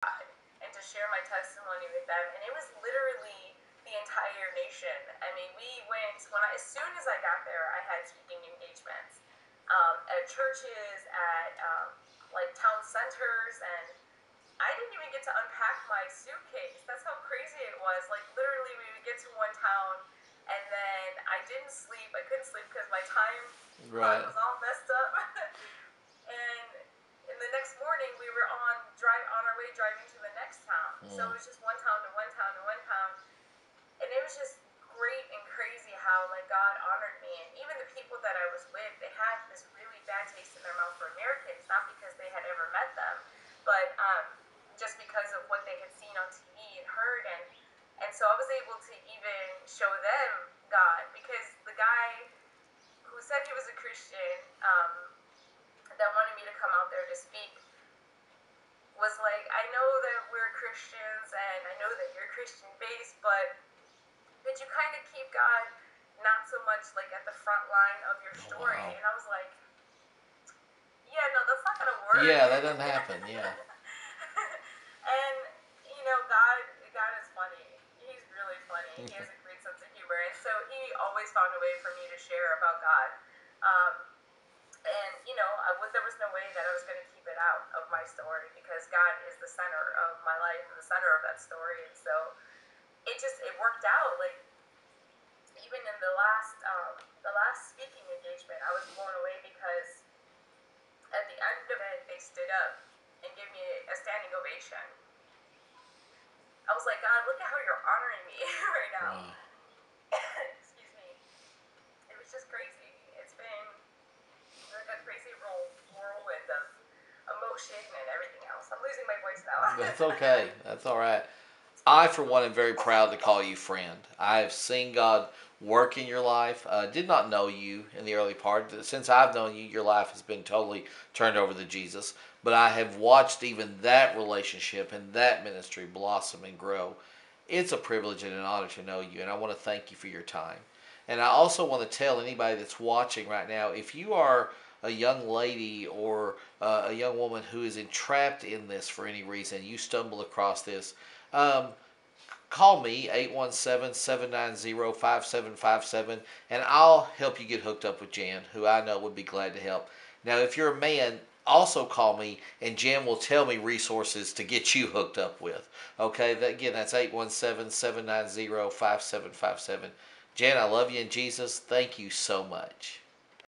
God and to share my testimony with them. And it was literally the entire nation. I mean, we went, as soon as I got there, I had speaking engagements at churches, at like town centers, and I didn't even get to unpack my suitcase. That's how crazy it was. Like, literally, we would get to one town, and then I didn't sleep. I couldn't sleep because my time clock Right. was all messed up. And in the next morning, we were on our way driving to the next town. So it was just one town to one town to one town, and it was just great and crazy how like God honored me. And even the people that I was with, they had this really bad taste in their mouth for Americans, not because they had ever met them, but just because of what they had seen on TV and heard. And so I was able to even show them God, because the guy who said he was a Christian, that wanted me to come out there to speak, was like, I know that we're Christians and I know that you're Christian based, but could you kind of keep God not so much like at the front line of your story? Wow. And I was like, yeah, no, that's not gonna work. Yeah, that doesn't happen. Yeah. And you know, God is funny. He's really funny. He has a great sense of humor, and so he always found a way for me to share about God. Um, and you know, there was no way that I was going to keep it out of my story, because God is the center of my life and the center of that story. And so it worked out. Like, even in the last speaking engagement, I was blown away because at the end of it, they stood up and gave me a standing ovation. I was like, God, look at how you're honoring me right now. Wow. Excuse me. It was just crazy. It's been like a crazy whirlwind of emotion and everything else. I'm losing my voice now. That's okay. That's all right. I, for one, am very proud to call you friend. I have seen God work in your life. Did not know you in the early part. Since I've known you, your life has been totally turned over to Jesus. But I have watched even that relationship and that ministry blossom and grow. It's a privilege and an honor to know you, and I want to thank you for your time. And I also want to tell anybody that's watching right now, if you are a young lady or a young woman who is entrapped in this for any reason, you stumble across this, um, call me 817-790-5757, and I'll help you get hooked up with Jan, who I know would be glad to help. Now, if you're a man, also call me, and Jan will tell me resources to get you hooked up with. Okay, again, that's 817-790-5757. Jan, I love you in Jesus. Thank you so much.